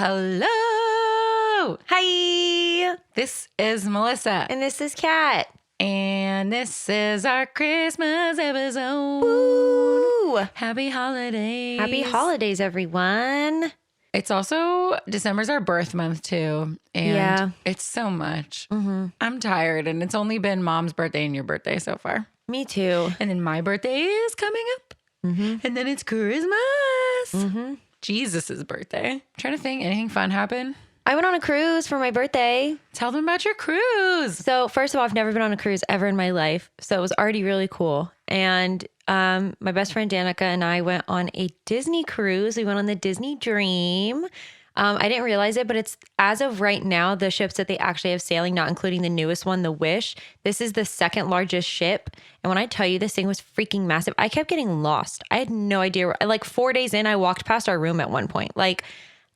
Hello. Hi. This is Melissa. And this is Kat. And this is our Christmas episode. Woo! Happy holidays. Happy holidays, everyone. It's also December's our birth month too. And it's so much. Mm-hmm. I'm tired and it's only been Mom's birthday and your birthday so far. Me too. And then my birthday is coming up. Mm-hmm. And then it's Christmas. Mm-hmm. Jesus' birthday. I'm trying to think, anything fun happen? I went on a cruise for my birthday. Tell them about your cruise. So first of all, I've never been on a cruise ever in my life. So it was already really cool. And my best friend Danica and I went on a Disney cruise. We went on the Disney Dream. I didn't realize it, but it's as of right now, the ships that they actually have sailing, not including the newest one, the Wish. This is the second largest ship. And when I tell you this thing was freaking massive, I kept getting lost. I had no idea where, like 4 days in, I walked past our room at one point. Like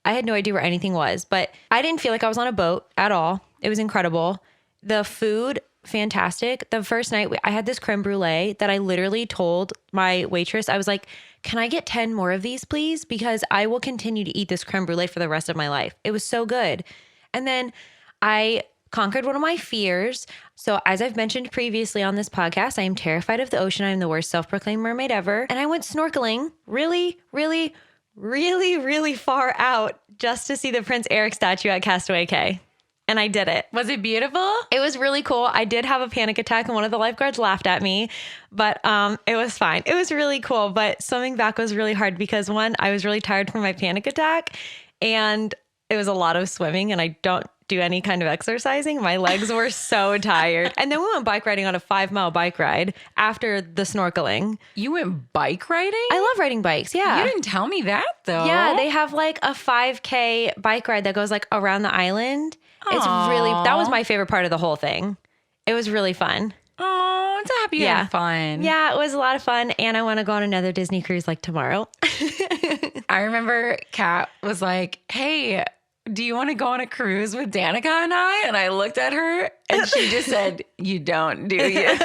I had no idea where anything was, but I didn't feel like I was on a boat at all. It was incredible. The food, fantastic. The first night I had this creme brulee that I literally told my waitress, I was like, can I get 10 more of these, please? Because I will continue to eat this creme brulee for the rest of my life. It was so good. And then I conquered one of my fears. So as I've mentioned previously on this podcast, I am terrified of the ocean. I'm the worst self-proclaimed mermaid ever. And I went snorkeling really far out just to see the Prince Eric statue at Castaway Cay. And I did it. Was it beautiful? It was really cool. I did have a panic attack and one of the lifeguards laughed at me, but it was fine. It was really cool, but swimming back was really hard because one, I was really tired from my panic attack and it was a lot of swimming and I don't do any kind of exercising. My legs were so tired. And then we went bike riding on a 5-mile bike ride after the snorkeling. You went bike riding? I love riding bikes. Yeah. You didn't tell me that though. Yeah. They have like a 5K bike ride that goes like around the island. It's really, that was my favorite part of the whole thing. It was really fun. Oh, it's happy you had fun. Yeah, it was a lot of fun. And I want to go on another Disney cruise like tomorrow. I remember Kat was like, hey, do you want to go on a cruise with Danica and I? And I looked at her and she just said, you don't, do you?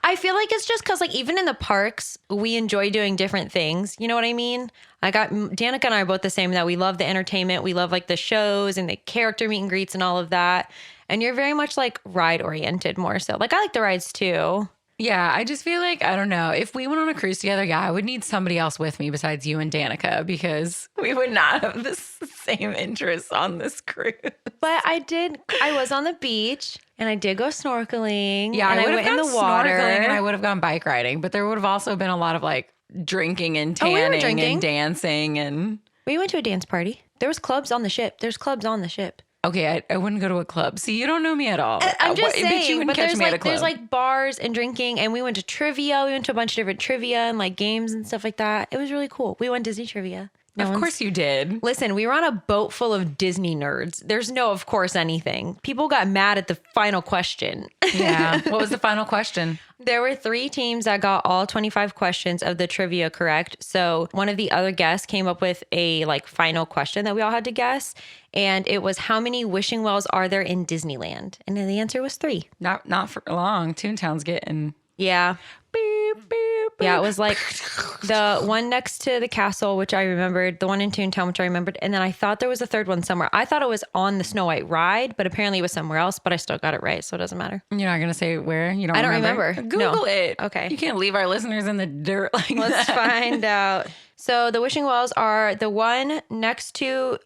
I feel like it's just because like even in the parks, we enjoy doing different things. You know what I mean? Danica and I are both the same that we love the entertainment. We love like the shows and the character meet and greets and all of that. And you're very much like ride oriented more so. Like I like the rides too. Yeah, I just feel like, I don't know, if we went on a cruise together, I would need somebody else with me besides you and Danica because we would not have the same interests on this cruise. But I was on the beach and I did go snorkeling. Yeah, and I went in the water. And I would have gone bike riding, but there would have also been a lot of like drinking and tanning and dancing. And we went to a dance party. There was clubs on the ship. There's clubs on the ship. Okay, I wouldn't go to a club. See, you don't know me at all. I'm just saying, you wouldn't catch me at a club. There's like bars and drinking, and we went to trivia. We went to a bunch of different trivia and like games and stuff like that. It was really cool. We went Disney trivia. Of course you did. Listen, we were on a boat full of Disney nerds. There's no, of course, anything. People got mad at the final question. Yeah. What was the final question? There were 3 teams that got all 25 questions of the trivia correct. So one of the other guests came up with a like final question that we all had to guess. And it was, how many wishing wells are there in Disneyland? And then the answer was 3. Not for long. Toontown's getting... Yeah. Beep, beep, beep. Yeah, it was like the one next to the castle, which I remembered, the one in Toontown, which I remembered. And then I thought there was a third one somewhere. I thought it was on the Snow White ride, but apparently it was somewhere else, but I still got it right. So it doesn't matter. You're not going to say where? You don't I don't remember? Google it. Okay. You can't leave our listeners in the dirt like that. Let's find out. So the wishing wells are the one next to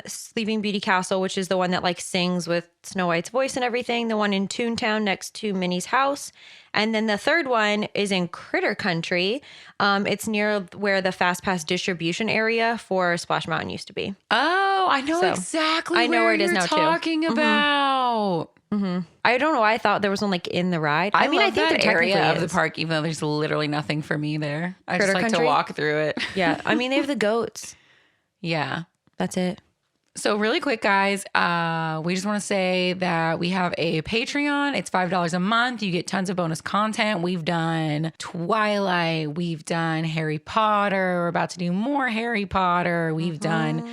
Sleeping Beauty Castle, which is the one that like sings with Snow White's voice and everything. The one in Toontown next to Minnie's house. And then the third one is in Critter Country. It's near where the Fast Pass distribution area for Splash Mountain used to be. Oh, I know exactly I know where it is now too. Talking about. Mm-hmm. I don't know why I thought there was one like in the ride. I think that there area of is. the park, even though there's literally nothing for me there. I Critter just like Country? to walk through it. Yeah. I mean, they have the goats. Yeah. That's it. So really quick, guys, we just want to say that we have a Patreon. It's $5 a month. You get tons of bonus content. We've done Twilight. We've done Harry Potter. We're about to do more Harry Potter. We've done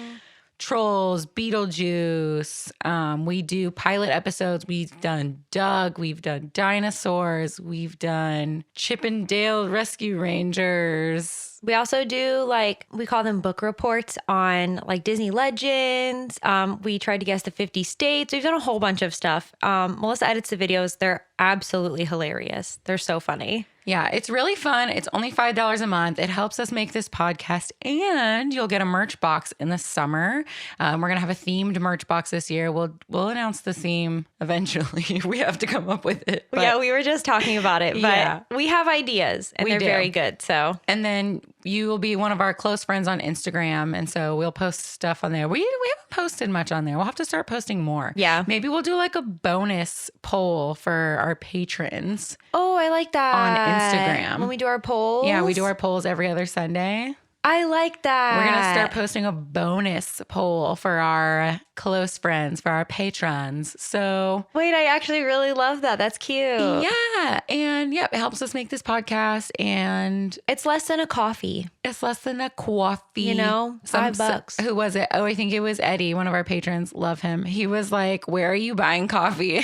Trolls, Beetlejuice. We do pilot episodes. We've done Doug. We've done dinosaurs. We've done Chip and Dale Rescue Rangers. We also do we call them book reports on like Disney legends. We tried to guess the 50 states. We've done a whole bunch of stuff. Melissa edits the videos. They're absolutely hilarious. They're so funny. Yeah, it's really fun. It's only $5 a month. It helps us make this podcast, and you'll get a merch box in the summer. We're gonna have a themed merch box this year. We'll announce the theme eventually. We have to come up with it. Yeah, we were just talking about it, but we have ideas, and they're very good. So, and then you will be one of our close friends on Instagram, and so we'll post stuff on there. We haven't posted much on there. We'll have to start posting more. Yeah, maybe we'll do like a bonus poll for our patrons. Oh, I like that. On Instagram. When we do our polls. Yeah, we do our polls every other Sunday. I like that. We're going to start posting a bonus poll for our close friends, for our patrons. So wait, I actually really love that. That's cute. Yeah. And it helps us make this podcast. And it's less than a coffee. It's less than a coffee. You know, $5. Who was it? Oh, I think it was Eddie, one of our patrons. Love him. He was like, where are you buying coffee?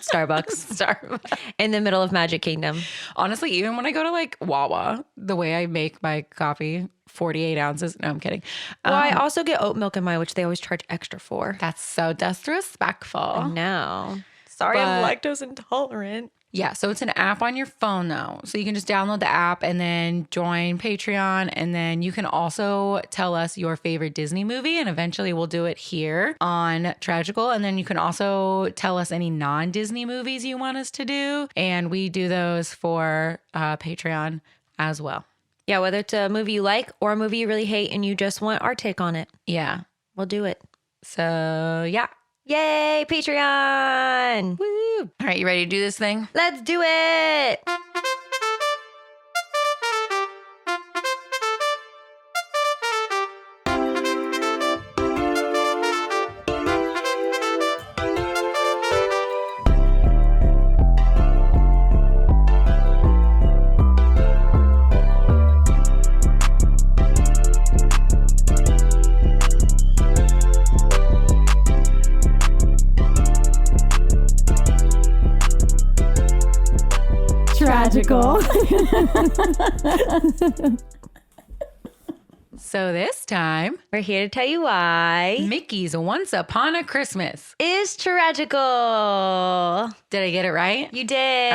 Starbucks. In the middle of Magic Kingdom. Honestly, even when I go to like Wawa, the way I make my coffee, 48 ounces. No, I'm kidding. Well, I also get oat milk in mine, which they always charge extra for. That's so disrespectful. No. Sorry, I'm lactose intolerant. Yeah, so it's an app on your phone though. So you can just download the app and then join Patreon. And then you can also tell us your favorite Disney movie. And eventually we'll do it here on Tragical. And then you can also tell us any non-Disney movies you want us to do. And we do those for Patreon as well. Yeah, whether it's a movie you like or a movie you really hate and you just want our take on it. Yeah. We'll do it. So, yeah. Yay, Patreon. Woo. All right, you ready to do this thing? Let's do it. Tragical. So this time, we're here to tell you why Mickey's Once Upon a Christmas is tragical. Did I get it right? You did.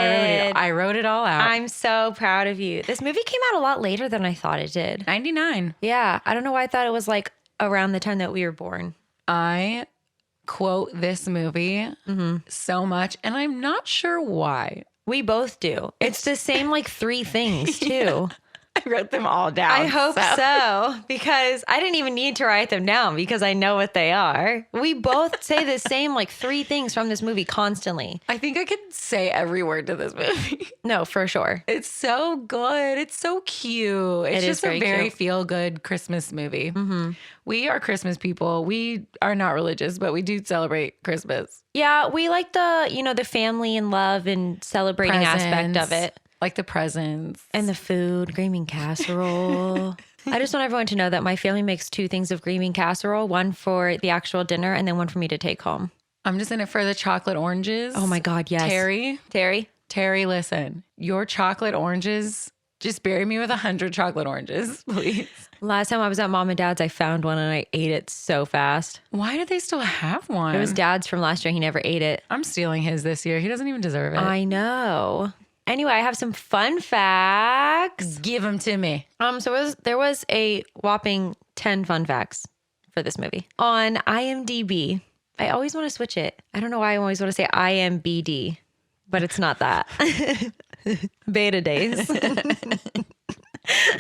I wrote it all out. I'm so proud of you. This movie came out a lot later than I thought it did. 99. Yeah. I don't know why I thought it was like around the time that we were born. I quote this movie so much, and I'm not sure why. We both do. It's the same like 3 things too. Yeah. I wrote them all down. I hope so, because I didn't even need to write them down because I know what they are. We both say the same like 3 things from this movie constantly. I think I could say every word to this movie. No, for sure. It's so good. It's so cute. It's just a very feel-good Christmas movie. Mm-hmm. We are Christmas people. We are not religious, but we do celebrate Christmas. Yeah, we like the family and love and celebrating aspect of it. Like the presents. And the food, green bean casserole. I just want everyone to know that my family makes 2 things of green bean casserole, one for the actual dinner and then one for me to take home. I'm just in it for the chocolate oranges. Oh my God, yes. Terry, listen, your chocolate oranges, just bury me with 100 chocolate oranges, please. Last time I was at Mom and Dad's, I found one and I ate it so fast. Why did they still have one? It was Dad's from last year. He never ate it. I'm stealing his this year. He doesn't even deserve it. I know. Anyway, I have some fun facts. Give them to me. There was a whopping 10 fun facts for this movie. On IMDb, I always want to switch it. I don't know why I always want to say IMBD, but it's not that. Beta days.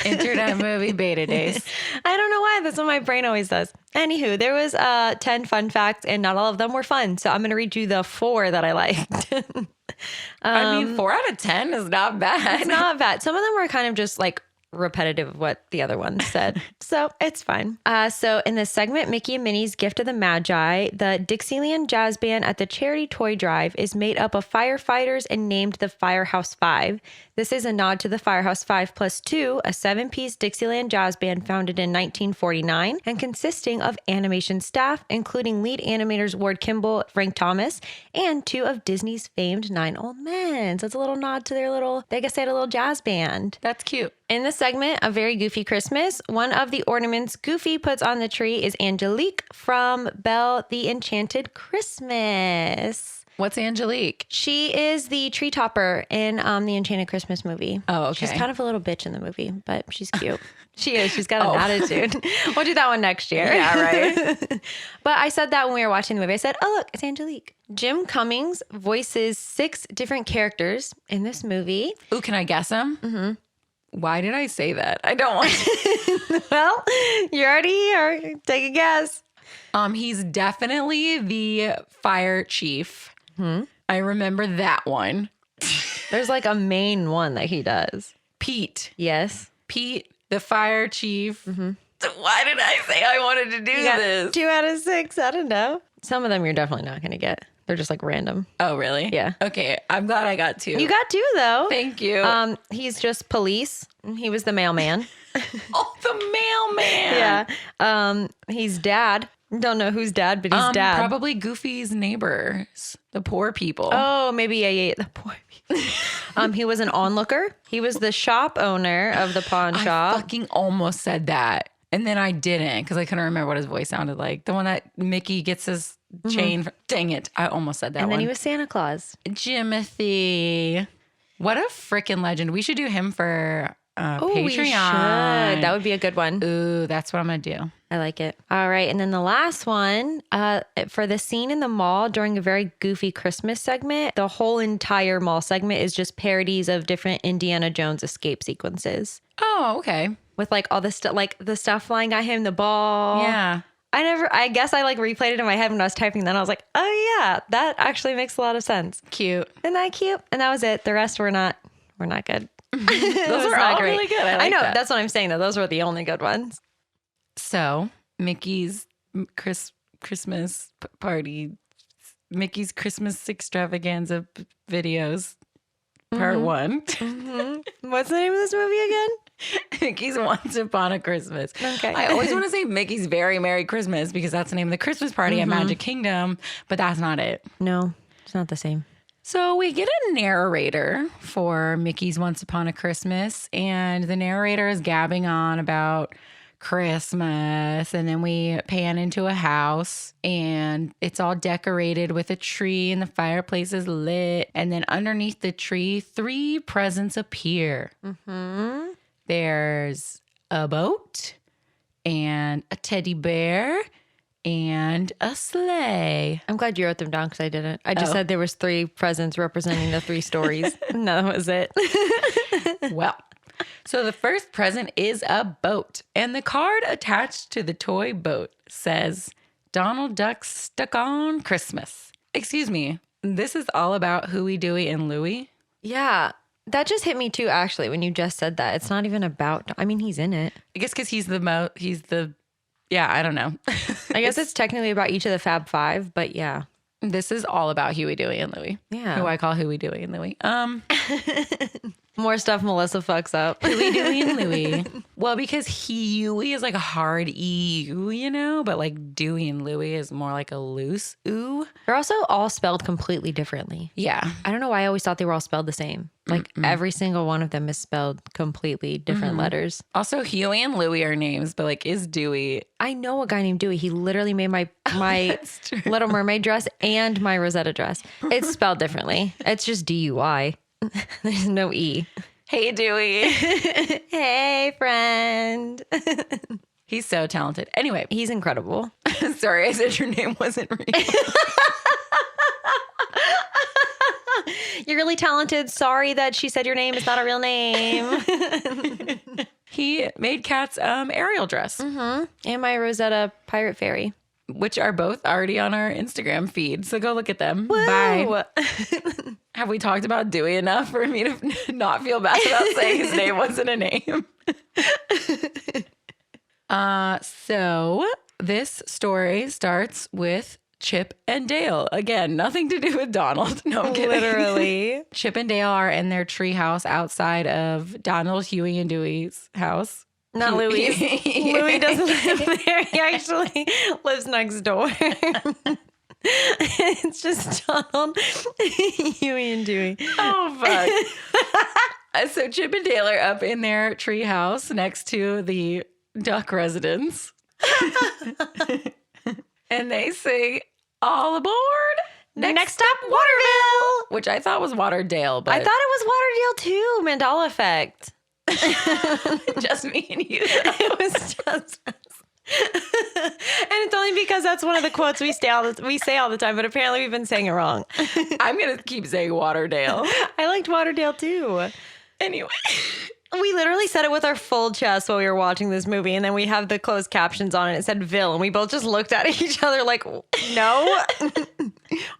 Internet movie beta days. I don't know why. That's what my brain always does. Anywho, there was 10 fun facts and not all of them were fun. So I'm going to read you the 4 that I liked. I mean, 4 out of 10 is not bad. It's not bad. Some of them were kind of just like repetitive of what the other ones said. So it's fine. So in the segment, Mickey and Minnie's Gift of the Magi, the Dixieland Jazz Band at the Charity Toy Drive is made up of firefighters and named the Firehouse 5. This is a nod to the Firehouse 5+2, a 7-piece Dixieland jazz band founded in 1949 and consisting of animation staff, including lead animators Ward Kimball, Frank Thomas, and 2 of Disney's famed 9 Old Men. So it's a little nod to their they guess they had a little jazz band. That's cute. In the segment, A Very Goofy Christmas, one of the ornaments Goofy puts on the tree is Angelique from Belle the Enchanted Christmas. What's Angelique? She is the tree topper in the Enchanted Christmas movie. Oh, okay. She's kind of a little bitch in the movie, but she's cute. She is. She's got an attitude. We'll do that one next year. Yeah, right. But I said that when we were watching the movie. I said, oh, look, it's Angelique. Jim Cummings voices 6 different characters in this movie. Ooh, can I guess them? Mm-hmm. Why did I say that? I don't want to. Well, you're already here. Take a guess. He's definitely the fire chief. I remember that one. There's like a main one that he does. Pete. Yes. Pete, the fire chief. Mm-hmm. So why did I say I wanted to do this? 2 out of 6. I don't know. Some of them you're definitely not going to get. They're just like random. Oh, really? Yeah. Okay. I'm glad I got 2. You got 2 though. Thank you. He's just police. He was the mailman. Oh, the mailman. Yeah. He's dad. Don't know who's dad, but he's dad. Probably Goofy's neighbors, the poor people. Oh, maybe the poor people. He was an onlooker. He was the shop owner of the pawn shop. I fucking almost said that. And then I didn't because I couldn't remember what his voice sounded like. The one that Mickey gets his chain. Dang it. I almost said that and one. then he was Santa Claus. Jimothy. What a freaking legend. We should do him for Patreon. We should. That would be a good one. Ooh, that's what I'm going to do. I like it. All right. And then the last one, for the scene in the mall during a very goofy Christmas segment, the whole entire mall segment is just parodies of different Indiana Jones escape sequences. Oh, okay. With like all the stuff, like the stuff flying at him, the ball. Yeah. I guess I like replayed it in my head when I was typing that. I was like, oh yeah, that actually makes a lot of sense. Cute. Isn't that cute? And that was it. The rest were not good. Those are all really good. I know. That's what I'm saying though. Those were the only good ones. So Mickey's Christmas party, Mickey's Christmas extravaganza videos, part 1. Mm-hmm. What's the name of this movie again? Mickey's Once Upon a Christmas. Okay. I always want to say Mickey's Very Merry Christmas because that's the name of the Christmas party at Magic Kingdom, but that's not it. No, it's not the same. So we get a narrator for Mickey's Once Upon a Christmas, and the narrator is gabbing on about Christmas, and then we pan into a house and it's all decorated with a tree and the fireplace is lit, and then underneath the tree 3 presents appear. There's a boat and a teddy bear and a sleigh. I'm glad you wrote them down because I didn't. I just said there was 3 presents representing the 3 stories. No, that was it. Well, so the first present is a boat, and the card attached to the toy boat says, Donald Duck stuck on Christmas. Excuse me, this is all about Huey, Dewey, and Louie? Yeah, that just hit me too, actually, when you just said that. It's not even about, I mean, he's in it. I guess because yeah, I don't know. I guess it's technically about each of the Fab Five, but yeah. This is all about Huey, Dewey, and Louie. Yeah. Who I call Huey, Dewey, and Louie. More stuff Melissa fucks up. Huey, Dewey, and Louie. Well, because Huey is like a hard E-U, you know? But like Dewey and Louie is more like a loose ooh. They're also all spelled completely differently. Yeah. I don't know why I always thought they were all spelled the same. Like every single one of them is spelled completely different letters. Also, Huey and Louie are names, but like, is Dewey? I know a guy named Dewey. He literally made my Little Mermaid dress and my Rosetta dress. It's spelled differently. It's just D-U-I. There's no E. Hey, Dewey. Hey, friend. He's so talented. Anyway. He's incredible. Sorry, I said your name wasn't real. You're really talented. Sorry that she said your name is not a real name. He made Kat's Ariel dress. And my Rosetta Pirate Fairy. Which are both already on our Instagram feed. So go look at them. Woo! Bye. Have we talked about Dewey enough for me to not feel bad about saying his name wasn't a name? So this story starts with Chip and Dale. Again, nothing to do with Donald. No, I'm kidding. Literally. Chip and Dale are in their tree house outside of Donald, Huey, and Dewey's house. Not Louis. Louis doesn't live there. He actually lives next door. It's just Donald, Huey, and Dewey. Oh, fuck. So Chip and Dale are up in their tree house next to the duck residence. And they sing All Aboard. Next stop, Waterdale. Which I thought was Waterdale, but I thought it was Waterdale too. Mandela effect. just me and you. It was just us. And it's only because that's one of the quotes we say all the time, but apparently we've been saying it wrong. I'm going to keep saying Waterdale. I liked Waterdale too. Anyway. We literally said it with our full chest while we were watching this movie, and then we have the closed captions on it. It said Ville, and we both just looked at each other like, no,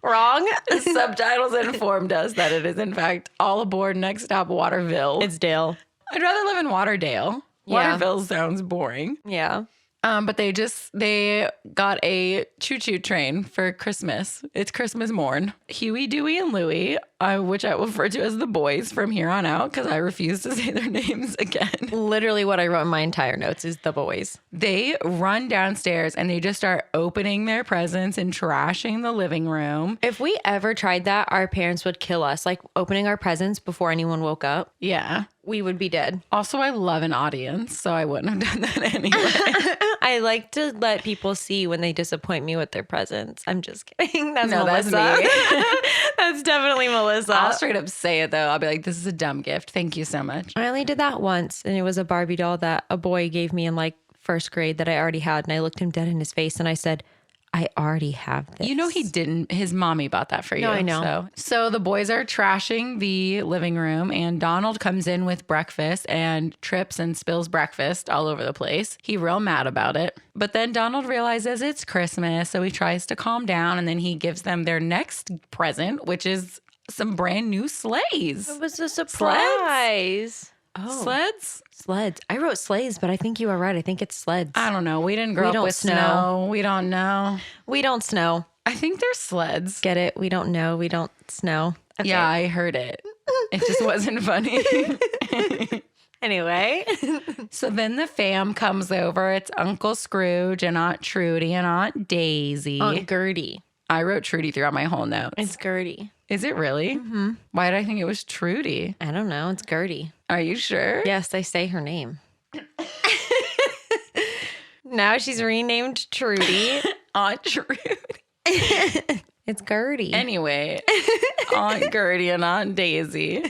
wrong. The subtitles informed us that it is, in fact, All Aboard, Next Stop, Waterville. It's Dale. I'd rather live in Waterdale. Yeah. Waterville sounds boring. Yeah. But they got a choo-choo train for Christmas. It's Christmas morn. Huey, Dewey, and Louie, which I will refer to as the boys from here on out because I refuse to say their names again. Literally what I wrote in my entire notes is the boys. They run downstairs and they just start opening their presents and trashing the living room. If we ever tried that, our parents would kill us, like opening our presents before anyone woke up. Yeah. We would be dead. Also, I love an audience, so I wouldn't have done that anyway. I like to let people see when they disappoint me with their presents. I'm just kidding. That's No, Melissa. that's me. That's definitely Melissa. I'll straight up say it, though. I'll be like, this is a dumb gift. Thank you so much. I only did that once, and it was a Barbie doll that a boy gave me in like first grade that I already had, and I looked him dead in his face, and I said, I already have this. You know he didn't. His mommy bought that for you. No, I know. So the boys are trashing the living room, and Donald comes in with breakfast and trips and spills breakfast all over the place. He real mad about it. But then Donald realizes it's Christmas, so he tries to calm down, and then he gives them their next present, which is some brand new sleighs. It was a surprise. Oh. Sleds. I wrote sleighs, but I think you are right. I think it's sleds. I don't know. We didn't grow up with snow. We don't know. We don't snow. I think they're sleds. Get it? We don't know. We don't snow. Okay. Yeah, I heard it. It just wasn't funny. Anyway. So then the fam comes over. It's Uncle Scrooge and Aunt Trudy and Aunt Daisy. Aunt Gertie. I wrote Trudy throughout my whole notes. It's Gertie. Is it really? Mm-hmm. Why did I think it was Trudy? I don't know. It's Gertie. Are you sure? Yes, they say her name. Now she's renamed Trudy. Aunt Trudy. It's Gertie. Anyway, Aunt Gertie and Aunt Daisy.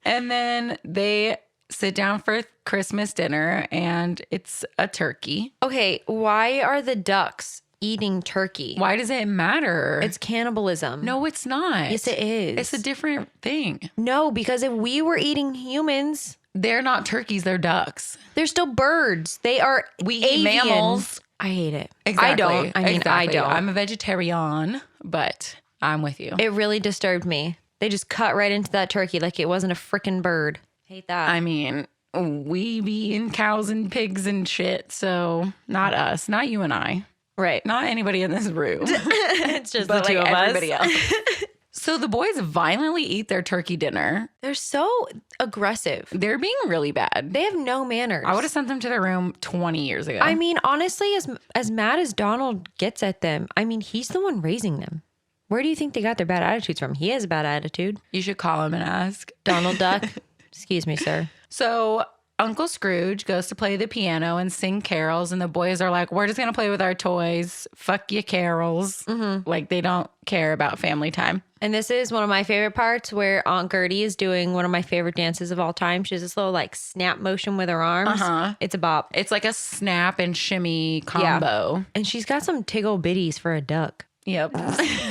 And then they sit down for Christmas dinner and it's a turkey. Okay, why are the ducks eating turkey? Why does it matter? It's cannibalism. No, it's not. Yes, it is. It's a different thing. No, because if we were eating humans, they're not turkeys, they're ducks. they're still birds. They are We eat avian. mammals. I hate it. Exactly. I don't. I mean, exactly. I don't. I'm a vegetarian, but I'm with you. It really disturbed me. They just cut right into that turkey like it wasn't a freaking bird. Hate that. I mean, we be eating cows and pigs and shit, so not us, not you and I. Right. Not anybody in this room. It's just but the two like of everybody us. else. So the boys violently eat their turkey dinner. They're so aggressive. They're being really bad. They have no manners. I would have sent them to their room 20 years ago. I mean, honestly, as mad as Donald gets at them, I mean, he's the one raising them. Where do you think they got their bad attitudes from? He has a bad attitude. You should call him and ask. Donald Duck. Excuse me, sir. So Uncle Scrooge goes to play the piano and sing carols, and the boys are like, we're just going to play with our toys. Fuck you, carols. Mm-hmm. Like, they don't care about family time. And this is one of my favorite parts where Aunt Gertie is doing one of my favorite dances of all time. She has this little like snap motion with her arms. Uh-huh. It's a bop. It's like a snap and shimmy combo. And she's got some tiggle bitties for a duck. Yep.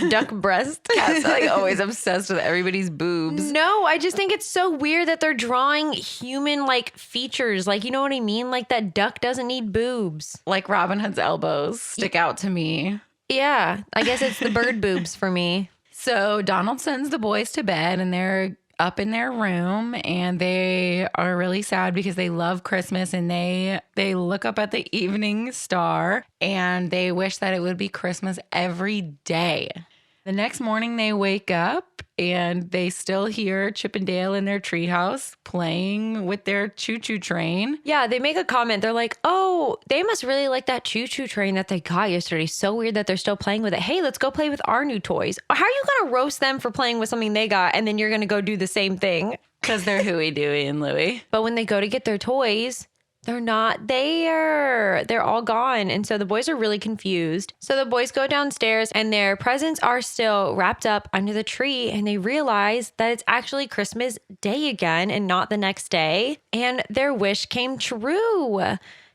Duck breast. Cat's like always obsessed with everybody's boobs. No, I just think it's so weird that they're drawing human like features. Like, you know what I mean? Like that duck doesn't need boobs. Like Robin Hood's elbows stick out to me. Yeah, I guess it's the bird boobs for me. So Donald sends the boys to bed and they're up in their room and they are really sad because they love Christmas, and they look up at the evening star and they wish that it would be Christmas every day. The next morning they wake up and they still hear Chip and Dale in their treehouse playing with their choo-choo train. Yeah, they make a comment. They're like, oh, they must really like that choo-choo train that they got yesterday. So weird that they're still playing with it. Hey, let's go play with our new toys. How are you going to roast them for playing with something they got and then you're going to go do the same thing? Because they're Huey, Dewey, and Louie. But when they go to get their toys, they're not there. They're all gone. And so the boys are really confused. So the boys go downstairs and their presents are still wrapped up under the tree. And they realize that it's actually Christmas Day again and not the next day. And their wish came true.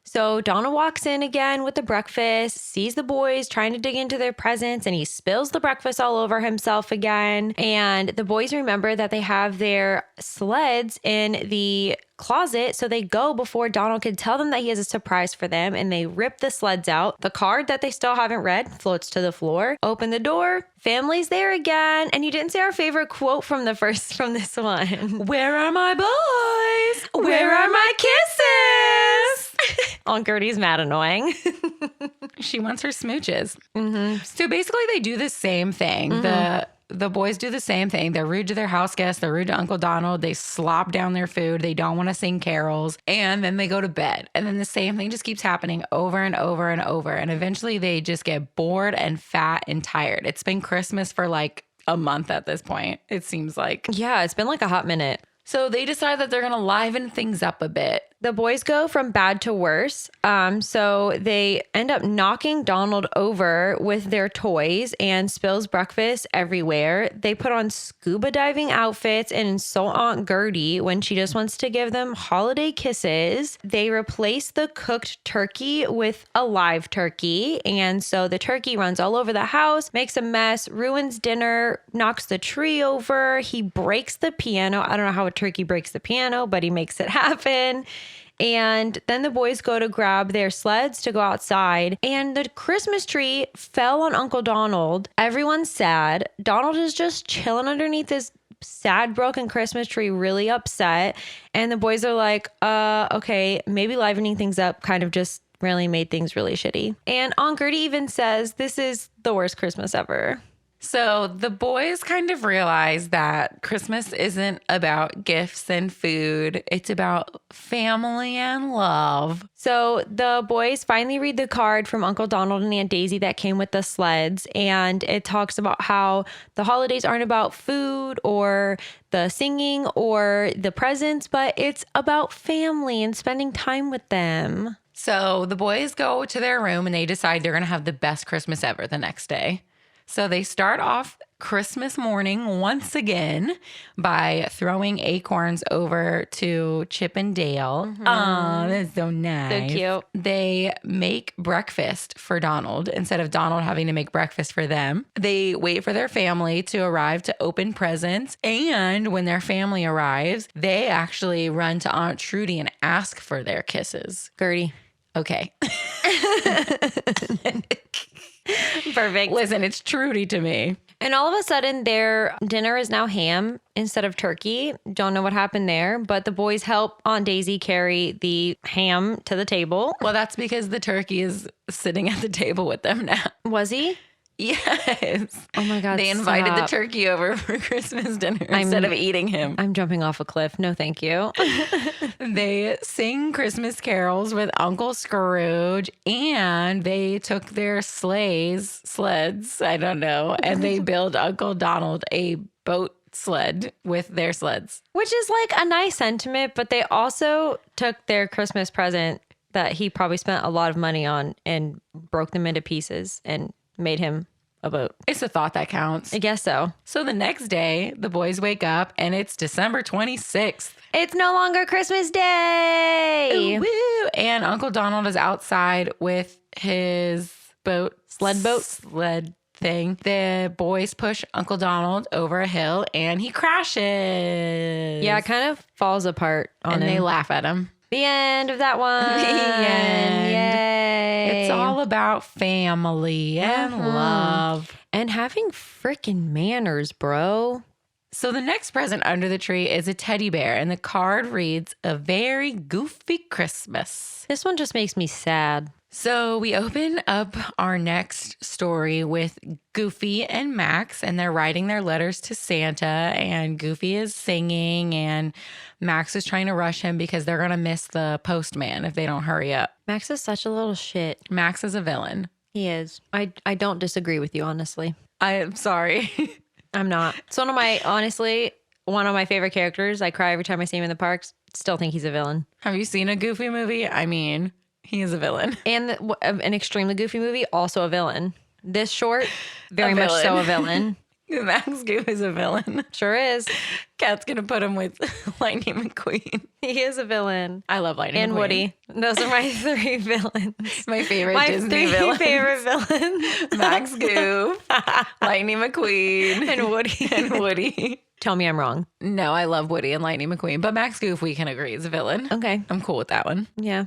So Donald walks in again with the breakfast, sees the boys trying to dig into their presents, and he spills the breakfast all over himself again. And the boys remember that they have their sleds in the closet, so they go before Donald can tell them that he has a surprise for them, and they rip the sleds out. The card that they still haven't read floats to the floor. Open the door, family's there again. And you didn't say our favorite quote from this one. Where are my boys? Where are my kisses? Aunt Gertie's mad annoying. She wants her smooches. Mm-hmm. So basically they do the same thing. Mm-hmm. The boys do the same thing. They're rude to their house guests. They're rude to Uncle Donald. They slop down their food. They don't want to sing carols. And then they go to bed. And then the same thing just keeps happening over and over and over. And eventually they just get bored and fat and tired. It's been Christmas for like a month at this point, it seems like. Yeah, it's been like a hot minute. So they decide that they're going to liven things up a bit. The boys go from bad to worse. So they end up knocking Donald over with their toys and spills breakfast everywhere. They put on scuba diving outfits and insult Aunt Gertie when she just wants to give them holiday kisses. They replace the cooked turkey with a live turkey. And so the turkey runs all over the house, makes a mess, ruins dinner, knocks the tree over. He breaks the piano. I don't know how a turkey breaks the piano, but he makes it happen. And then the boys go to grab their sleds to go outside, and the Christmas tree fell on Uncle Donald. Everyone's sad. Donald is just chilling underneath this sad, broken Christmas tree, really upset. And the boys are like, okay, maybe livening things up kind of just really made things really shitty. And Aunt Gertie even says this is the worst Christmas ever. So the boys kind of realize that Christmas isn't about gifts and food. It's about family and love. So the boys finally read the card from Uncle Donald and Aunt Daisy that came with the sleds. And it talks about how the holidays aren't about food or the singing or the presents, but it's about family and spending time with them. So the boys go to their room and they decide they're going to have the best Christmas ever the next day. So they start off Christmas morning once again by throwing acorns over to Chip and Dale. Mm-hmm. Oh, that's so nice. So cute. They make breakfast for Donald instead of Donald having to make breakfast for them. They wait for their family to arrive to open presents. And when their family arrives, they actually run to Aunt Trudy and ask for their kisses. Gertie. Okay. Perfect. Listen, it's Trudy to me. And all of a sudden, their dinner is now ham instead of turkey. Don't know what happened there, but the boys help Aunt Daisy carry the ham to the table. Well, that's because the turkey is sitting at the table with them now. Was he? Yes. Oh my God. They invited the turkey over for Christmas dinner instead of eating him. I'm jumping off a cliff. No, thank you. They sing Christmas carols with Uncle Scrooge, and they took their sleds, I don't know, and they build Uncle Donald a boat sled with their sleds. Which is like a nice sentiment, but they also took their Christmas present that he probably spent a lot of money on and broke them into pieces and made him a boat. It's a thought that counts. I guess so. So the next day, the boys wake up and it's December 26th. It's no longer Christmas Day. Ooh, woo. And Uncle Donald is outside with his sled thing. The boys push Uncle Donald over a hill and he crashes. Yeah, it kind of falls apart on him. And they laugh at him. The end of that one. The end. Yay. It's all about family and love. And having freaking manners, bro. So the next present under the tree is a teddy bear, and the card reads, "A very goofy Christmas." This one just makes me sad. So we open up our next story with Goofy and Max, and they're writing their letters to Santa, and Goofy is singing, and Max is trying to rush him because they're going to miss the postman if they don't hurry up. Max is such a little shit. Max is a villain. He is. I don't disagree with you, honestly. I am sorry. I'm not. It's one of my favorite characters. I cry every time I see him in the parks. Still think he's a villain. Have you seen a Goofy movie? I mean, he is a villain. And an extremely goofy movie, also a villain. This short, very much so a villain. Max Goof is a villain. Sure is. Kat's going to put him with Lightning McQueen. He is a villain. I love Lightning and McQueen. Woody. Those are my 3 villains. My favorite My Disney 3 villains. favorite villains. Max Goof, Lightning McQueen, And Woody. and Woody. Tell me I'm wrong. No, I love Woody and Lightning McQueen, but Max Goof, we can agree, is a villain. Okay. I'm cool with that one. Yeah.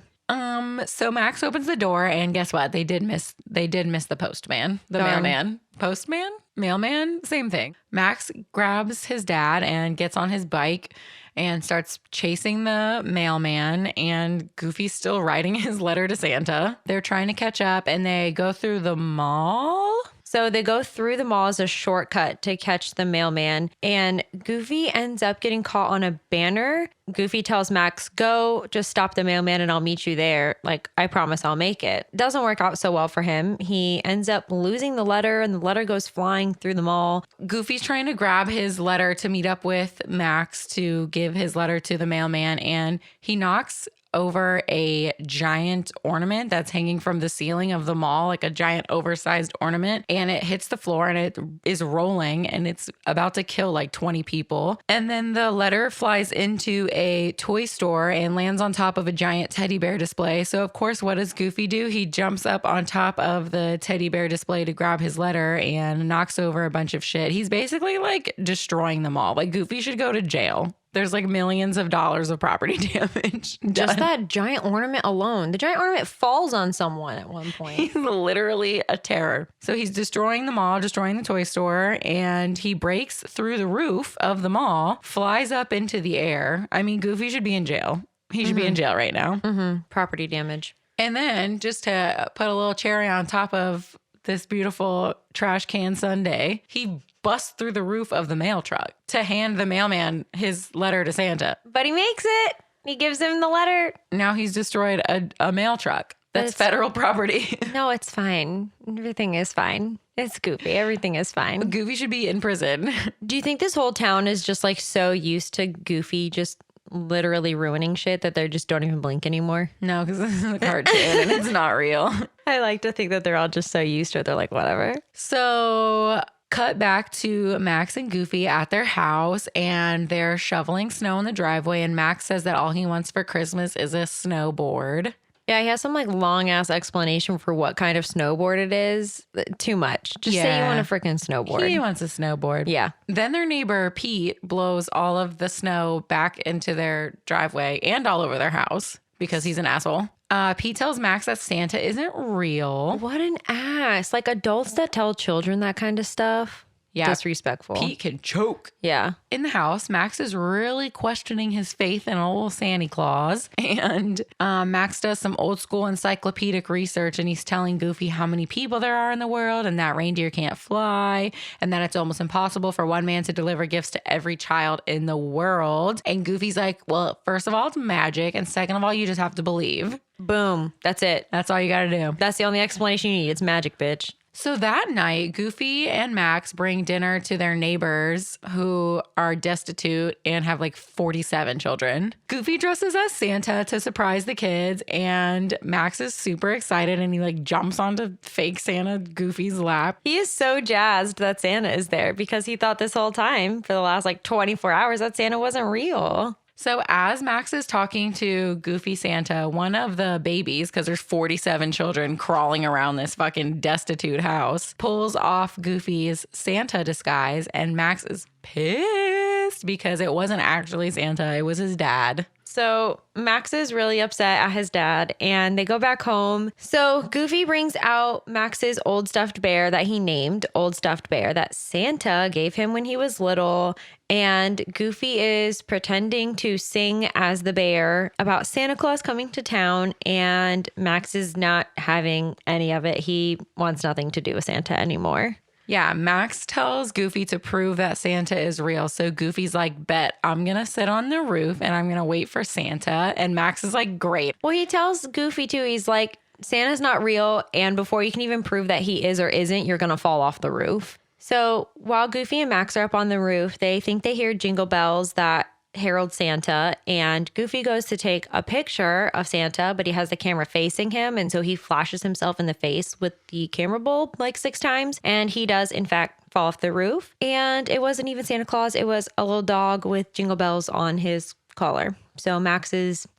So Max opens the door, and guess what? They did miss the postman, the Darn. mailman. Postman? Mailman? Same thing. Max grabs his dad and gets on his bike and starts chasing the mailman, and Goofy's still writing his letter to Santa. They're trying to catch up, and they go through the mall. So they go through the mall as a shortcut to catch the mailman, and Goofy ends up getting caught on a banner. Goofy tells Max, "Go, just stop the mailman and I'll meet you there. Like, I promise I'll make it." Doesn't work out so well for him. He ends up losing the letter, and the letter goes flying through the mall. Goofy's trying to grab his letter to meet up with Max to give his letter to the mailman, and he knocks over a giant ornament that's hanging from the ceiling of the mall, like a giant oversized ornament, and it hits the floor and it is rolling and it's about to kill like 20 people. And then the letter flies into a toy store and lands on top of a giant teddy bear display. So of course, what does Goofy do? He jumps up on top of the teddy bear display to grab his letter and knocks over a bunch of shit. He's basically like destroying the mall. Like, Goofy should go to jail. There's like millions of dollars of property damage. Just that giant ornament alone. The giant ornament falls on someone at one point. He's literally a terror. So he's destroying the mall, destroying the toy store, and he breaks through the roof of the mall, flies up into the air. I mean, Goofy should be in jail. He should be in jail right now. Property damage. And then just to put a little cherry on top of this beautiful trash can sundae, he busts through the roof of the mail truck to hand the mailman his letter to Santa. But he makes it. He gives him the letter. Now he's destroyed a mail truck. That's federal property. No, it's fine. Everything is fine. It's Goofy. Everything is fine. Goofy should be in prison. Do you think this whole town is just like so used to Goofy just literally ruining shit that they just don't even blink anymore? No, because this is a cartoon and it's not real. I like to think that they're all just so used to it. They're like, whatever. So cut back to Max and Goofy at their house, and they're shoveling snow in the driveway, and Max says that all he wants for Christmas is a snowboard. Yeah, he has some like long ass explanation for what kind of snowboard it is. Too much. Just say you Yeah. want a freaking snowboard. He wants a snowboard. Yeah. Then their neighbor Pete blows all of the snow back into their driveway and all over their house because he's an asshole. Pete tells Max that Santa isn't real. What an ass. Like adults that tell children that kind of stuff. Yeah. Disrespectful. Pete can choke. Yeah. In the house, Max is really questioning his faith in old Santa Claus. And Max does some old school encyclopedic research, and he's telling Goofy how many people there are in the world and that reindeer can't fly and that it's almost impossible for one man to deliver gifts to every child in the world. And Goofy's like, well, first of all, it's magic. And second of all, you just have to believe. Boom. That's it. That's all you got to do. That's the only explanation you need. It's magic, bitch. So that night, Goofy and Max bring dinner to their neighbors who are destitute and have like 47 children. Goofy dresses as Santa to surprise the kids, and Max is super excited and he like jumps onto fake Santa Goofy's lap. He is so jazzed that Santa is there because he thought this whole time for the last like 24 hours that Santa wasn't real. So as Max is talking to Goofy Santa, one of the babies, because there's 47 children crawling around this fucking destitute house, pulls off Goofy's Santa disguise, and Max is pissed because it wasn't actually Santa, it was his dad. So Max is really upset at his dad and they go back home. So Goofy brings out Max's old stuffed bear that he named Old Stuffed Bear that Santa gave him when he was little. And Goofy is pretending to sing as the bear about Santa Claus coming to town. And Max is not having any of it. He wants nothing to do with Santa anymore. Yeah, Max tells Goofy to prove that Santa is real. So Goofy's like, bet I'm going to sit on the roof and I'm going to wait for Santa. And Max is like, great. Well, he tells Goofy too, he's like, Santa's not real. And before you can even prove that he is or isn't, you're going to fall off the roof. So while Goofy and Max are up on the roof, they think they hear jingle bells that herald Santa, and Goofy goes to take a picture of Santa, but he has the camera facing him, and so he flashes himself in the face with the camera bulb like 6 times, and he does in fact fall off the roof. And it wasn't even Santa Claus, it was a little dog with jingle bells on his collar. So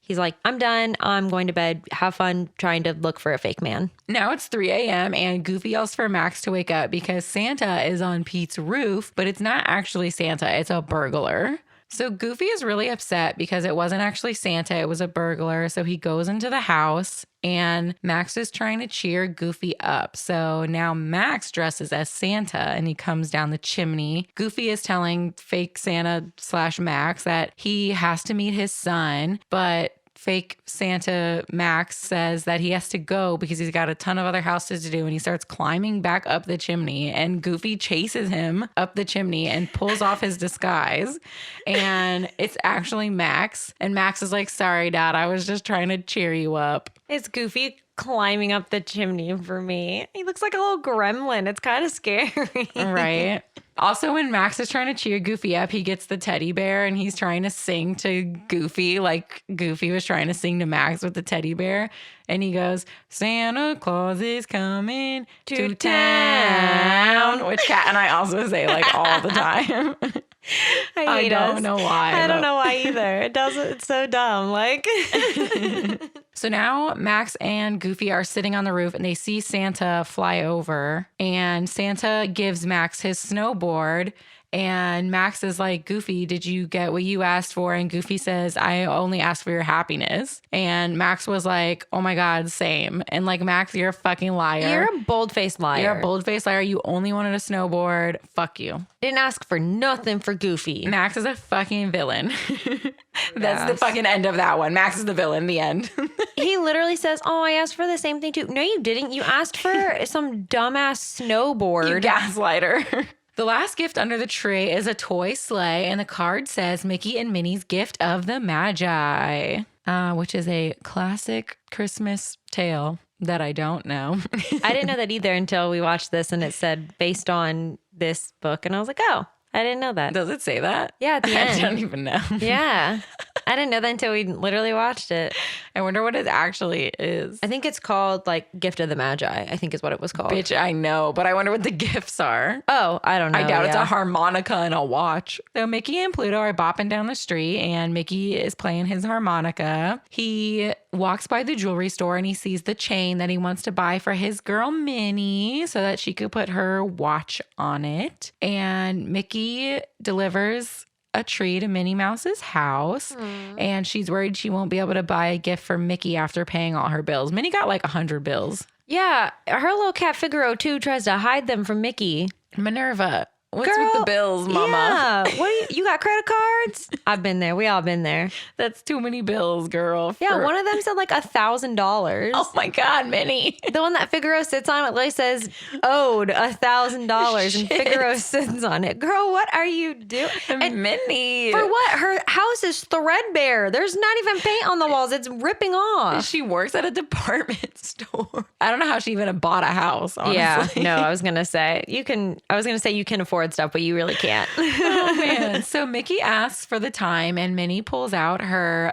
he's like, I'm done, I'm going to bed, have fun trying to look for a fake man. Now it's 3 a.m. and Goofy yells for Max to wake up because Santa is on Pete's roof, but it's not actually Santa, it's a burglar. So Goofy is really upset because it wasn't actually Santa, it was a burglar. So he goes into the house and Max is trying to cheer Goofy up. So now Max dresses as Santa and he comes down the chimney. Goofy is telling fake Santa / Max that he has to meet his son, but fake Santa Max says that he has to go because he's got a ton of other houses to do, and he starts climbing back up the chimney, and Goofy chases him up the chimney and pulls off his disguise, and it's actually Max, and Max is like, sorry Dad, I was just trying to cheer you up. It's Goofy climbing up the chimney for me. He looks like a little gremlin. It's kind of scary. Right. Also, when Max is trying to cheer Goofy up, he gets the teddy bear and he's trying to sing to Goofy like Goofy was trying to sing to Max with the teddy bear. And he goes, Santa Claus is coming to town, which Kat and I also say like all the time. I don't know why. I don't know why either. It's so dumb. Like, so now Max and Goofy are sitting on the roof and they see Santa fly over, and Santa gives Max his snowboard. And Max is like, Goofy, did you get what you asked for? And Goofy says, I only asked for your happiness. And Max was like, oh my God, same. And like, Max, you're a fucking liar. You're a bold-faced liar. You're a bold-faced liar. You only wanted a snowboard. Fuck you. Didn't ask for nothing for Goofy. Max is a fucking villain. That's the fucking end of that one. Max is the villain, the end. He literally says, oh, I asked for the same thing too. No, you didn't. You asked for some dumbass snowboard. You gaslighter. The last gift under the tree is a toy sleigh, and the card says Mickey and Minnie's Gift of the Magi, which is a classic Christmas tale that I don't know. I didn't know that either until we watched this, and it said based on this book, and I was like, oh, I didn't know that. Does it say that? Yeah, at the end. I don't even know. Yeah. I didn't know that until we literally watched it. I wonder what it actually is. I think it's called like Gift of the Magi, I think is what it was called. Bitch, I know, but I wonder what the gifts are. Oh, I don't know. I doubt it's a harmonica and a watch. So Mickey and Pluto are bopping down the street and Mickey is playing his harmonica. He walks by the jewelry store and he sees the chain that he wants to buy for his girl Minnie so that she could put her watch on it. And Mickey delivers a tree to Minnie Mouse's house. And she's worried she won't be able to buy a gift for Mickey after paying all her bills. Minnie got like 100 bills. Yeah, her little cat Figaro too tries to hide them from Mickey. Minerva, what's with the bills, mama? Yeah, you got credit cards? I've been there. We all been there. That's too many bills, girl. Yeah, one of them said like $1,000. Oh my God, Minnie. The one that Figaro sits on, it like says owed $1,000 and Figaro sits on it. Girl, what are you doing? And Minnie. For what? Her house is threadbare. There's not even paint on the walls. It's ripping off. She works at a department store. I don't know how she even bought a house, honestly. Yeah, no, I was going to say you can afford stuff, but you really can't. Oh man. So Mickey asks for the time and Minnie pulls out her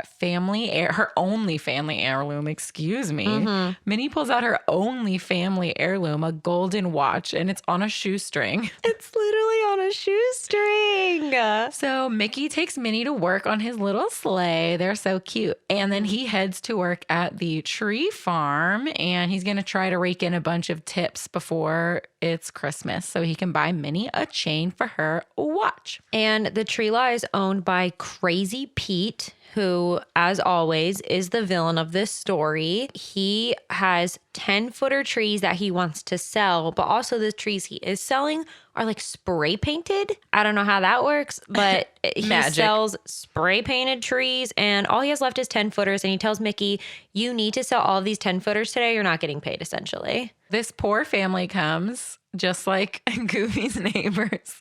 only family heirloom, excuse me. Mm-hmm. Minnie pulls out her only family heirloom, a golden watch, and it's on a shoestring. It's literally on a shoestring. So Mickey takes Minnie to work on his little sleigh. They're so cute. And then he heads to work at the tree farm and he's going to try to rake in a bunch of tips before it's Christmas so he can buy Minnie a chain for her watch. And the tree lot is owned by Crazy Pete, who, as always, is the villain of this story. He has 10-footer trees that he wants to sell, but also the trees he is selling are like spray painted. I don't know how that works, but he sells spray painted trees, and all he has left is 10-footers. And he tells Mickey, you need to sell all of these 10-footers today. You're not getting paid, essentially. This poor family comes, just like Goofy's neighbors.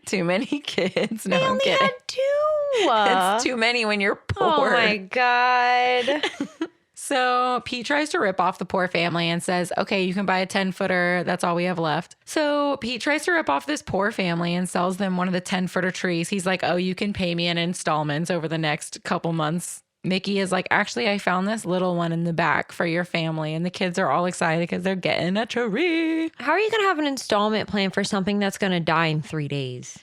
Too many kids. No, I'm kidding. Had 2. It's too many when you're poor. Oh my God. So Pete tries to rip off the poor family and says, okay, you can buy a 10-footer. That's all we have left. So Pete tries to rip off this poor family and sells them one of the 10-footer trees. He's like, oh, you can pay me in installments over the next couple months. Mickey is like, actually, I found this little one in the back for your family. And the kids are all excited because they're getting a tree. How are you going to have an installment plan for something that's going to die in 3 days?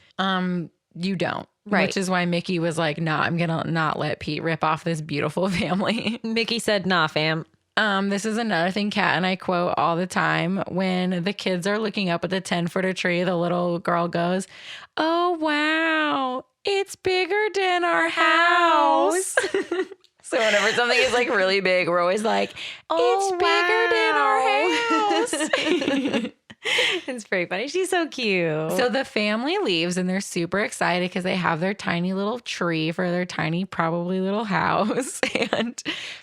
You don't. Right. Which is why Mickey was like, nah, I'm going to not let Pete rip off this beautiful family. Mickey said, nah, fam. This is another thing Kat and I quote all the time. When the kids are looking up at the 10-footer tree, the little girl goes, oh, wow, it's bigger than our house. So whenever something is like really big, we're always like, it's bigger than our house. It's pretty funny. She's so cute. So the family leaves and they're super excited because they have their tiny little tree for their tiny, probably little house. And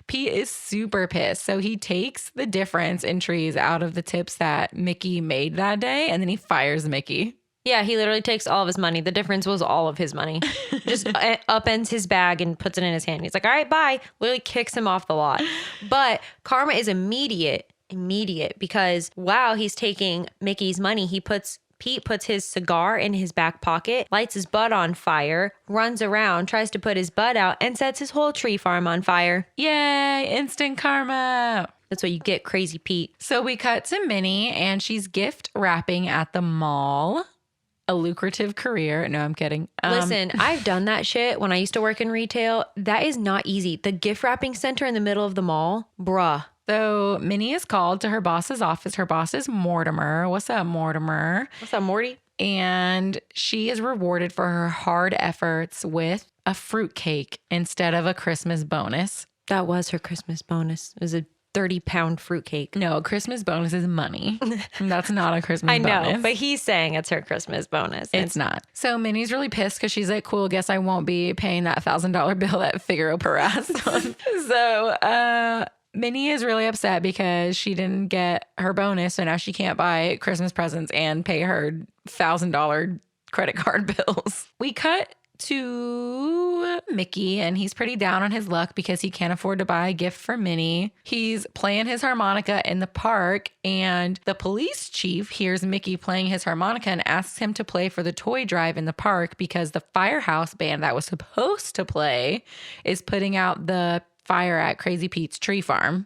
Pete is super pissed. So he takes the difference in trees out of the tips that Mickey made that day, and then he fires Mickey. Yeah, he literally takes all of his money. The difference was all of his money. Just upends his bag and puts it in his hand. He's like, all right, bye. Literally kicks him off the lot. But karma is immediate because while he's taking Mickey's money, Pete puts his cigar in his back pocket, lights his butt on fire, runs around, tries to put his butt out, and sets his whole tree farm on fire. Yay, instant karma. That's what you get, crazy Pete. So we cut to Minnie and she's gift wrapping at the mall. A lucrative career. No, I'm kidding. Listen, I've done that shit when I used to work in retail. That is not easy. The gift wrapping center in the middle of the mall, bruh. So Minnie is called to her boss's office. Her boss is Mortimer. What's up, Mortimer? What's up, Morty? And she is rewarded for her hard efforts with a fruitcake instead of a Christmas bonus. That was her Christmas bonus. It was a 30-pound fruitcake. No, a Christmas bonus is money. That's not a Christmas bonus. I know, but he's saying it's her Christmas bonus. It's not. So Minnie's really pissed because she's like, cool, guess I won't be paying that $1,000 bill that Figaro harassed on. So Minnie is really upset because she didn't get her bonus, so now she can't buy Christmas presents and pay her $1,000 credit card bills. We cut to Mickey and he's pretty down on his luck because he can't afford to buy a gift for Minnie. He's playing his harmonica in the park and the police chief hears Mickey playing his harmonica and asks him to play for the toy drive in the park because the Firehouse band that was supposed to play is putting out the fire at Crazy Pete's tree farm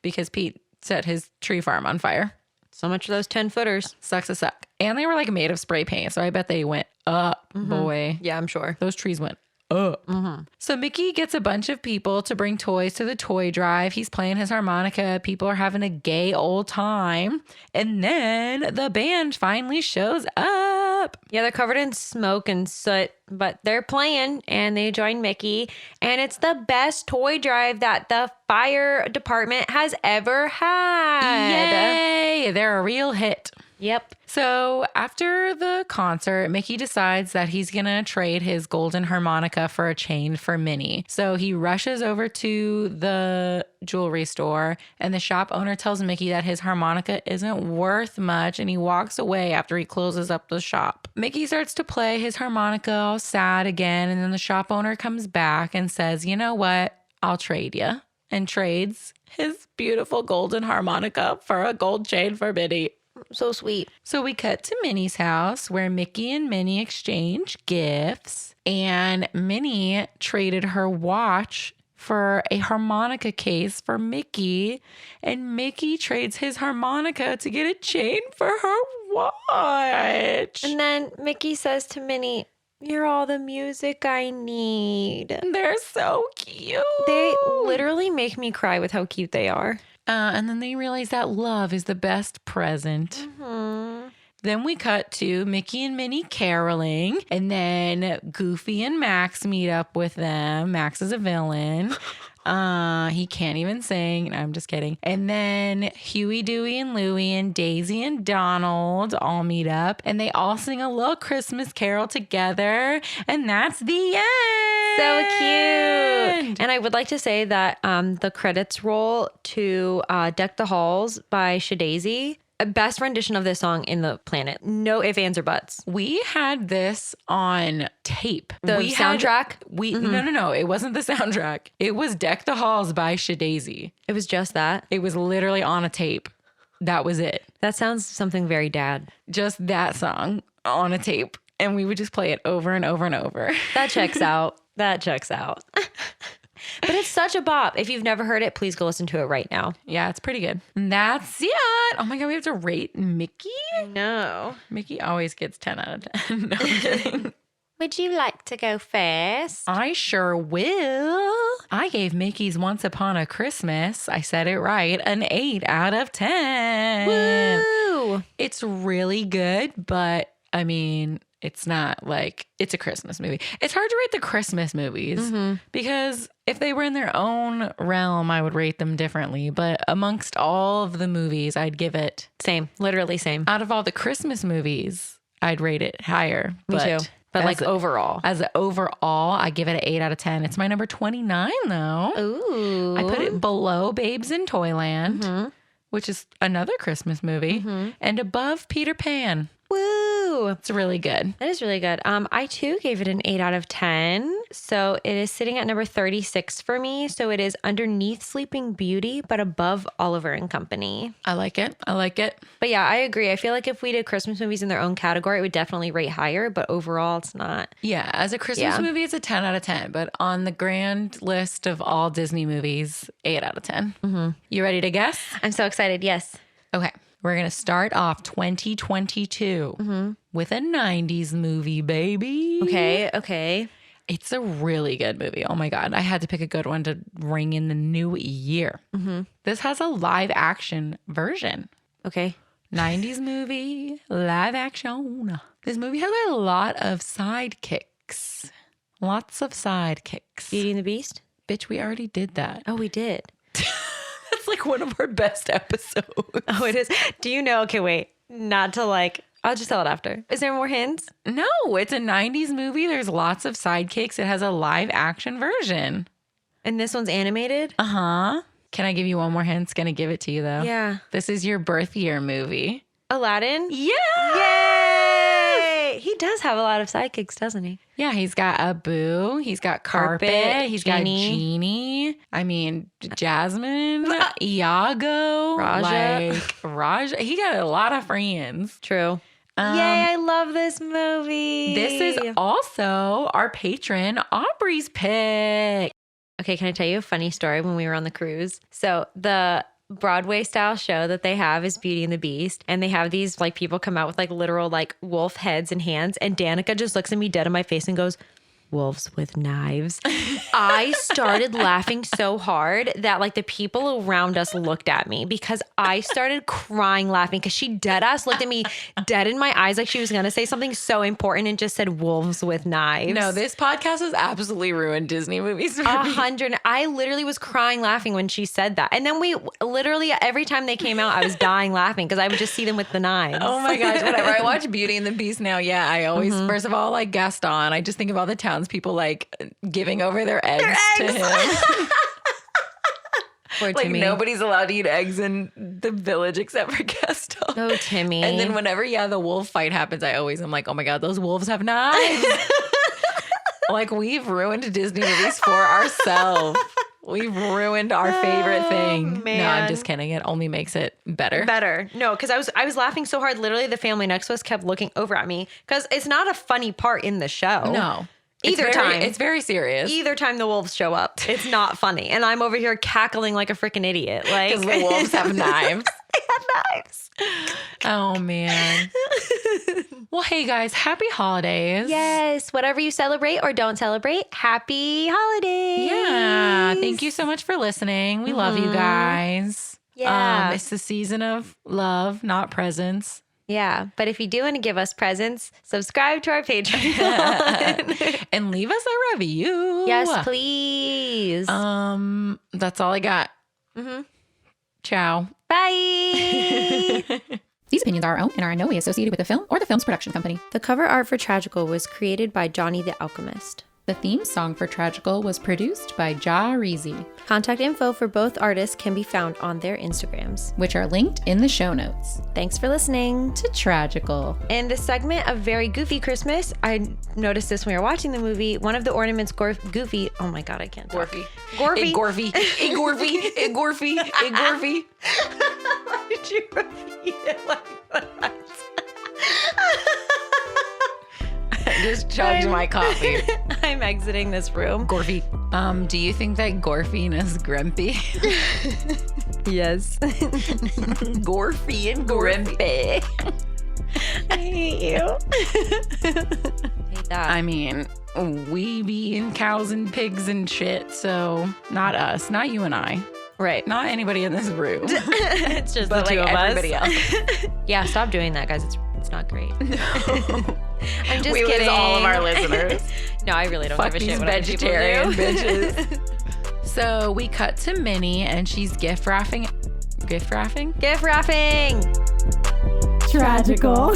because Pete set his tree farm on fire. So much for those 10-footers. Sucks to suck. And they were like made of spray paint. So I bet they went up, boy. Yeah, I'm sure. Those trees went up. So Mickey gets a bunch of people to bring toys to the toy drive. He's playing his harmonica. People are having a gay old time. And then the band finally shows up. Yeah, they're covered in smoke and soot, but they're playing and they join Mickey. And it's the best toy drive that the fire department has ever had. Yay! They're a real hit. Yep. So after the concert, Mickey decides that he's going to trade his golden harmonica for a chain for Minnie. So he rushes over to the jewelry store and the shop owner tells Mickey that his harmonica isn't worth much and he walks away after he closes up the shop. Mickey starts to play his harmonica all sad again and then the shop owner comes back and says, you know what? I'll trade you. And trades his beautiful golden harmonica for a gold chain for Minnie. So sweet. So we cut to Minnie's house where Mickey and Minnie exchange gifts and Minnie traded her watch for a harmonica case for Mickey and Mickey trades his harmonica to get a chain for her watch. And then Mickey says to Minnie, you're all the music I need. They're so cute. They literally make me cry with how cute they are. And then they realize that love is the best present. Then we cut to Mickey and Minnie caroling, and then Goofy and Max meet up with them. Max is a villain. He can't even sing. No, I'm just kidding. And then Huey, Dewey, and Louie and Daisy and Donald all meet up, and they all sing a little Christmas carol together, and that's the end. So cute. And I would like to say that the credits roll to Deck the Halls by Jahreezy. Best rendition of this song in the planet. No ifs, ands, or buts. We had this on tape. The soundtrack? No. It wasn't the soundtrack. It was Deck the Halls by Jahreezy. It was just that? It was literally on a tape. That was it. That sounds something very dad. Just that song on a tape. And we would just play it over and over and over. That checks out. That checks out. But it's such a bop. If you've never heard it, please go listen to it right now. Yeah, it's pretty good. And that's it. Oh my God, we have to rate Mickey? No. Mickey always gets 10 out of 10. No, I'm kidding. Would you like to go first? I sure will. I gave Mickey's Once Upon a Christmas, I said it right, an 8 out of 10. Woo! It's really good, but I mean, it's not like it's a Christmas movie. It's hard to rate the Christmas movies because if they were in their own realm, I would rate them differently. But amongst all of the movies, I'd give it Same. Literally same. out of all the Christmas movies, I'd rate it higher. Me too. But like overall. As overall, I give it an 8 out of 10. It's my number 29 though. Ooh. I put it below Babes in Toyland, which is another Christmas movie, and above Peter Pan. Woo! It's really good. That is really good. I too gave it an 8 out of 10. So it is sitting at number 36 for me. So it is underneath Sleeping Beauty, but above Oliver and Company. I like it. I like it. But yeah, I agree. I feel like if we did Christmas movies in their own category, it would definitely rate higher. But overall, it's not. Yeah, as a Christmas movie, it's a 10 out of 10. But on the grand list of all Disney movies, 8 out of 10. You ready to guess? I'm so excited. Yes. Okay. We're going to start off 2022 with a 90s movie, baby. Okay. It's a really good movie. Oh my God. I had to pick a good one to ring in the new year. This has a live action version. Okay. 90s movie, live action. This movie has a lot of sidekicks. Lots of sidekicks. Beauty and the Beast? Bitch, we already did that. Oh, we did. That's like one of our best episodes. Oh, it is. Do you know? Okay, wait. Not to like, I'll just tell it after. Is there more hints? No, it's a 90s movie. There's lots of sidekicks. It has a live action version. And this one's animated? Uh-huh. Can I give you one more hint? It's going to give it to you, though. Yeah. This is your birth year movie. Aladdin? Yeah. Yay! He does have a lot of sidekicks, doesn't he? Yeah, he's got Abu. He's got Carpet. He's got Genie. I mean, Jasmine. Iago. Raja. He got a lot of friends. True. Yay, I love this movie. This is also our patron, Aubrey's pick. Okay, can I tell you a funny story when we were on the cruise? So the Broadway style show that they have is Beauty and the Beast. And they have these like people come out with like literal like wolf heads and hands. And Danica just looks at me dead in my face and goes, wolves with knives. I started laughing so hard that like the people around us looked at me because I started crying laughing because she dead ass looked at me dead in my eyes like she was going to say something so important and just said wolves with knives. No, this podcast has absolutely ruined Disney movies for me. 100. I literally was crying laughing when she said that. And then we literally, every time they came out, I was dying laughing because I would just see them with the knives. Oh my gosh, whenever I watch Beauty and the Beast now, yeah, I always, first of all, like Gaston, I just think of all the townspeople like giving over their eggs to him. Poor like Timmy. nobody's allowed to eat eggs in the village except for Gaston. Oh, Timmy. And then whenever, the wolf fight happens, I always am like, oh my God, those wolves have knives. Like we've ruined Disney movies for ourselves. We've ruined our favorite thing. Man. No, I'm just kidding. It only makes it better. No, because I was laughing so hard. Literally, the family next to us kept looking over at me because it's not a funny part in the show. No. It's very serious. Either time the wolves show up, it's not funny. And I'm over here cackling like a freaking idiot. Like because the wolves have knives. They have knives. Oh, man. Well, hey, guys. Happy holidays. Yes. Whatever you celebrate or don't celebrate, happy holidays. Yeah. Thank you so much for listening. We love you guys. Yeah. It's the season of love, not presents. Yeah. But if you do want to give us presents, subscribe to our Patreon. And leave us a review. Yes, please. That's all I got. Mm-hmm. Ciao. Bye. These opinions are our own and are in no way associated with the film or the film's production company. The cover art for Tragical was created by Johnny the Alchemist. The theme song for Tragical was produced by Jahreezy, Contact info for both artists can be found on their Instagrams. which are linked in the show notes. Thanks for listening. To Tragical. In the segment of Very Goofy Christmas, I noticed this when we were watching the movie. One of the ornaments, Goofy. Oh my God, I can't talk. Gorfy. Gorfy. Gorfy. Gorfy. Gorfy. Gorfy. Why did you repeat it like that? I just chugged my coffee. I'm exiting this room. Gorfy. Do you think that Gorfy is grumpy? Yes. Gorfy and grumpy. I hate you. Hate that. I mean, we be in cows and pigs and shit, so not us, not you and I, Right. not anybody in this room, It's just but the two like of everybody us. else. Yeah, stop doing that, guys. It's not great. I'm just We kidding. lose all of our listeners. No, I really don't Fuck give a these shit what other people vegetarian do. bitches. So we cut to Minnie and she's gift wrapping. Gift wrapping? Gift wrapping. Tragical.